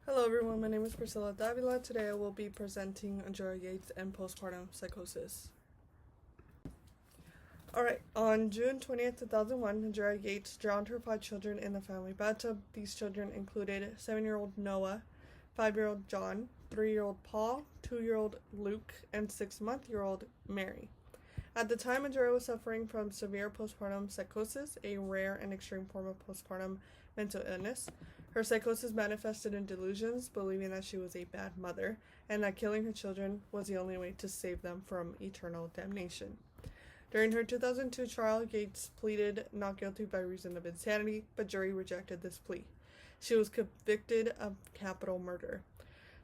Hello everyone, my name is Priscilla Davila. Today I will be presenting Andrea Yates and Postpartum Psychosis. Alright, on June 20th, 2001, Andrea Yates drowned her 5 children in the family bathtub. These children included 7-year-old Noah, 5-year-old John, 3-year-old Paul, 2-year-old Luke, and 6-month-old Mary. At the time, Andrea was suffering from severe postpartum psychosis, a rare and extreme form of postpartum mental illness. Her psychosis manifested in delusions, believing that she was a bad mother, and that killing her children was the only way to save them from eternal damnation. During her 2002 trial, Yates pleaded not guilty by reason of insanity, but jury rejected this plea. She was convicted of capital murder.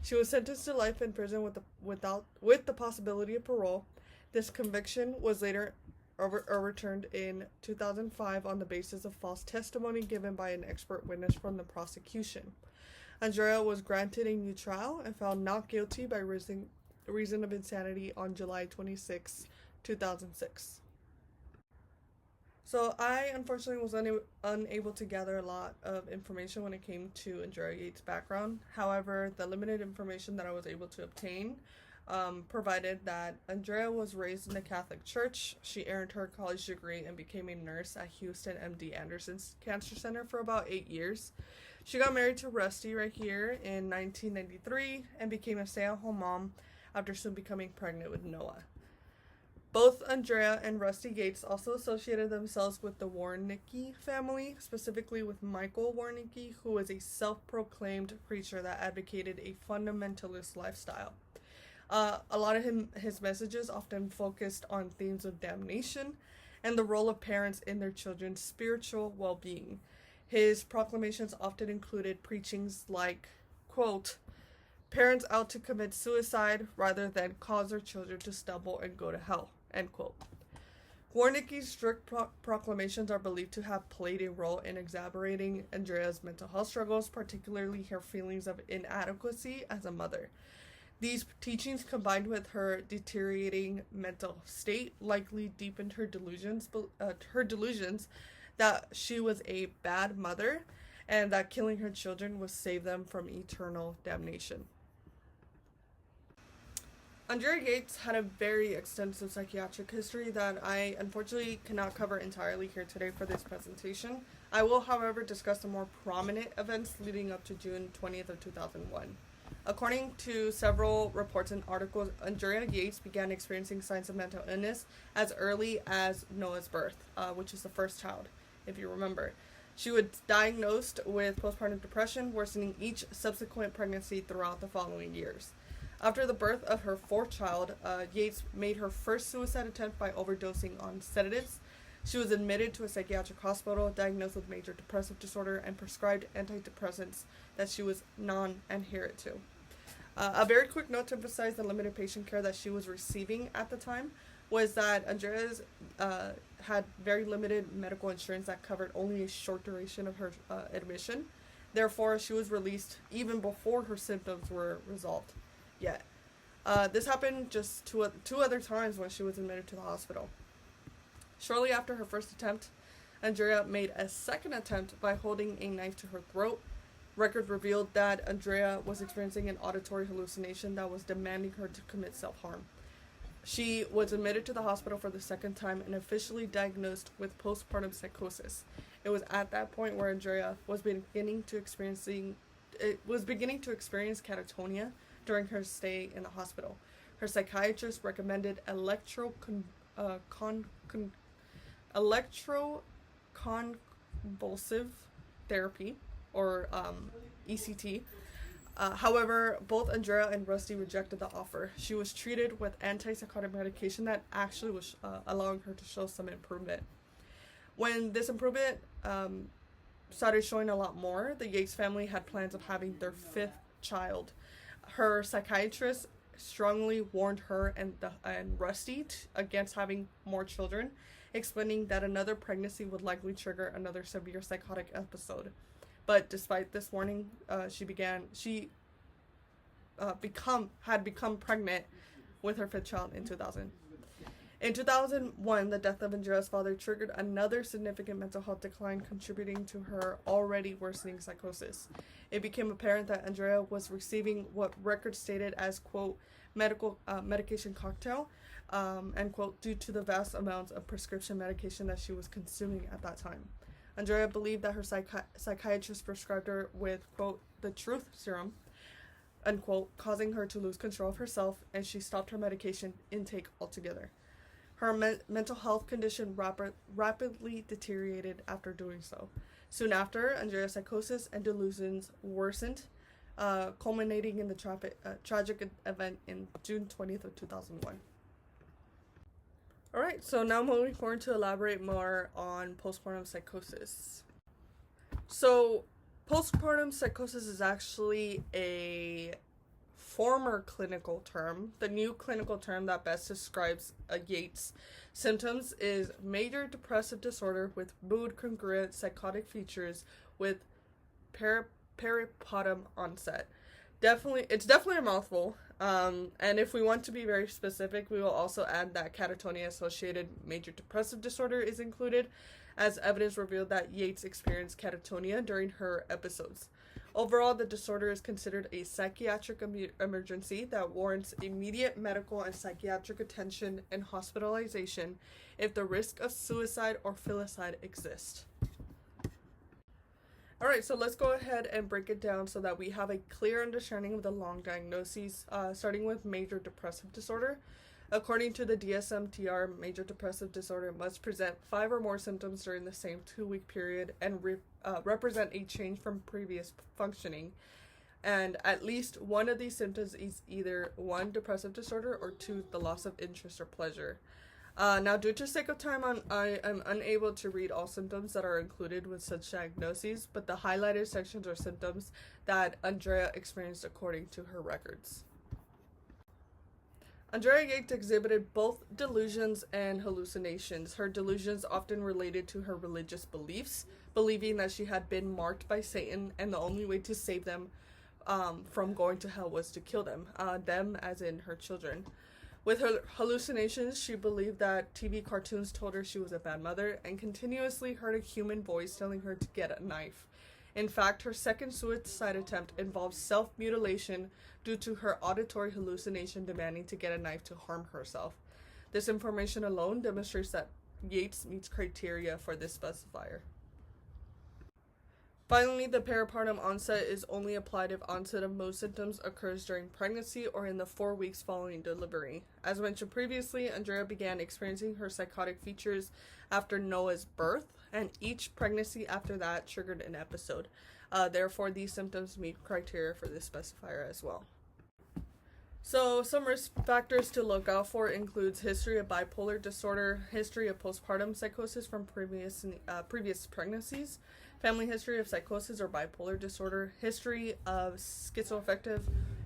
She was sentenced to life in prison with the possibility of parole. This conviction was later overturned in 2005 on the basis of false testimony given by an expert witness from the prosecution. Andrea was granted a new trial and found not guilty by reason of insanity on July 26, 2006. So I unfortunately was unable to gather a lot of information when it came to Andrea Yates' background. However, the limited information that I was able to obtain provided that Andrea was raised in the Catholic Church. She earned her college degree and became a nurse at Houston MD Anderson's Cancer Center for about 8 years. She got married to Rusty right here in 1993 and became a stay-at-home mom after soon becoming pregnant with Noah. Both Andrea and Rusty Yates also associated themselves with the Warnicki family, specifically with Michael Warnicki, who was a self-proclaimed preacher that advocated a fundamentalist lifestyle. A lot of his messages often focused on themes of damnation and the role of parents in their children's spiritual well-being. His proclamations often included preachings like, quote, "Parents out to commit suicide rather than cause their children to stumble and go to hell," end quote. Warnicki's strict proclamations are believed to have played a role in exacerbating Andrea's mental health struggles, particularly her feelings of inadequacy as a mother. These teachings, combined with her deteriorating mental state, likely deepened her delusions that she was a bad mother and that killing her children would save them from eternal damnation. Andrea Yates had a very extensive psychiatric history that I unfortunately cannot cover entirely here today for this presentation. I will, however, discuss the more prominent events leading up to June 20th of 2001. According to several reports and articles, Andrea Yates began experiencing signs of mental illness as early as Noah's birth, which is the first child, if you remember. She was diagnosed with postpartum depression, worsening each subsequent pregnancy throughout the following years. After the birth of her 4th child, Yates made her first suicide attempt by overdosing on sedatives. She was admitted to a psychiatric hospital, diagnosed with major depressive disorder, and prescribed antidepressants that she was non-adherent to. A very quick note to emphasize the limited patient care that she was receiving at the time was that Andrea's had very limited medical insurance that covered only a short duration of her admission. Therefore, she was released even before her symptoms were resolved yet. This happened just two other times when she was admitted to the hospital. Shortly after her first attempt, Andrea made a second attempt by holding a knife to her throat. Records revealed that Andrea was experiencing an auditory hallucination that was demanding her to commit self-harm. She was admitted to the hospital for the second time and officially diagnosed with postpartum psychosis. It was at that point where Andrea was beginning to experience catatonia during her stay in the hospital. Her psychiatrist recommended electroconvulsive therapy, or ECT. However, both Andrea and Rusty rejected the offer. She was treated with antipsychotic medication that actually was allowing her to show some improvement. When this improvement started showing a lot more, the Yates family had plans of having their 5th child. Her psychiatrist strongly warned her and Rusty against having more children, explaining that another pregnancy would likely trigger another severe psychotic episode. But despite this warning, she had become pregnant with her 5th child in 2000. In 2001, the death of Andrea's father triggered another significant mental health decline, contributing to her already worsening psychosis. It became apparent that Andrea was receiving what records stated as, quote, medication cocktail, end quote, due to the vast amounts of prescription medication that she was consuming at that time. Andrea believed that her psychiatrist prescribed her with, quote, the truth serum, unquote, causing her to lose control of herself, and she stopped her medication intake altogether. Her mental health condition rapidly deteriorated after doing so. Soon after, Andrea's psychosis and delusions worsened, culminating in the tragic event in June 20th of 2001. Alright, so now moving forward to elaborate more on postpartum psychosis. So, postpartum psychosis is actually a former clinical term. The new clinical term that best describes Yates' symptoms is major depressive disorder with mood congruent psychotic features with postpartum onset. It's definitely a mouthful. And if we want to be very specific, we will also add that catatonia associated major depressive disorder is included, as evidence revealed that Yates experienced catatonia during her episodes. Overall, the disorder is considered a psychiatric emergency that warrants immediate medical and psychiatric attention and hospitalization if the risk of suicide or filicide exists. Alright, so let's go ahead and break it down so that we have a clear understanding of the long diagnoses, starting with major depressive disorder. According to the DSM-TR, major depressive disorder must present 5 or more symptoms during the same 2-week period and represent a change from previous functioning. And at least one of these symptoms is either 1, depressive disorder, or 2, the loss of interest or pleasure. Now, due to sake of time, I am unable to read all symptoms that are included with such diagnoses, but the highlighted sections are symptoms that Andrea experienced according to her records. Andrea Yates exhibited both delusions and hallucinations. Her delusions often related to her religious beliefs, believing that she had been marked by Satan and the only way to save them from going to hell was to kill them as in her children. With her hallucinations, she believed that TV cartoons told her she was a bad mother and continuously heard a human voice telling her to get a knife. In fact, her second suicide attempt involved self-mutilation due to her auditory hallucination demanding to get a knife to harm herself. This information alone demonstrates that Yates meets criteria for this specifier. Finally, the postpartum onset is only applied if onset of most symptoms occurs during pregnancy or in the 4 weeks following delivery. As mentioned previously, Andrea began experiencing her psychotic features after Noah's birth, and each pregnancy after that triggered an episode. Therefore, these symptoms meet criteria for this specifier as well. So, some risk factors to look out for includes history of bipolar disorder, history of postpartum psychosis from previous pregnancies, family history of psychosis or bipolar disorder, history of schizoaffective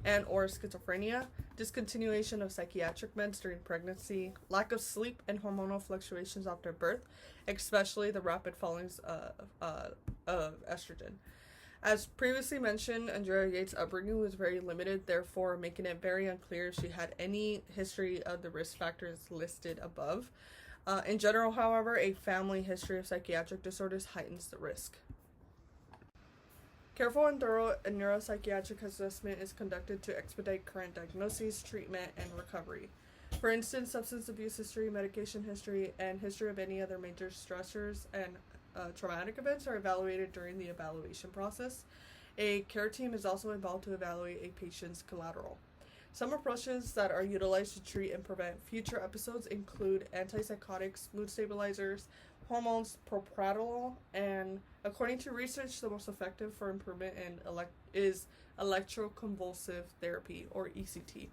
and or schizophrenia, discontinuation of psychiatric meds during pregnancy, lack of sleep and hormonal fluctuations after birth, especially the rapid fallings of estrogen. As previously mentioned, Andrea Yates' upbringing was very limited, therefore making it very unclear if she had any history of the risk factors listed above. In general, however, a family history of psychiatric disorders heightens the risk. Careful and thorough neuropsychiatric assessment is conducted to expedite current diagnoses, treatment, and recovery. For instance, substance abuse history, medication history, and history of any other major stressors and traumatic events are evaluated during the evaluation process. A care team is also involved to evaluate a patient's collateral. Some approaches that are utilized to treat and prevent future episodes include antipsychotics, mood stabilizers, hormones, propranolol, and according to research, the most effective for improvement is electroconvulsive therapy, or ECT.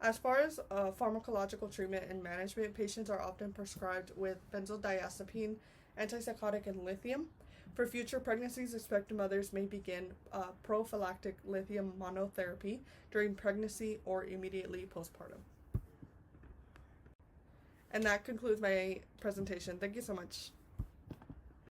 As far as pharmacological treatment and management, patients are often prescribed with benzodiazepine, antipsychotic, and lithium. For future pregnancies, expectant mothers may begin prophylactic lithium monotherapy during pregnancy or immediately postpartum. And that concludes my presentation. Thank you so much.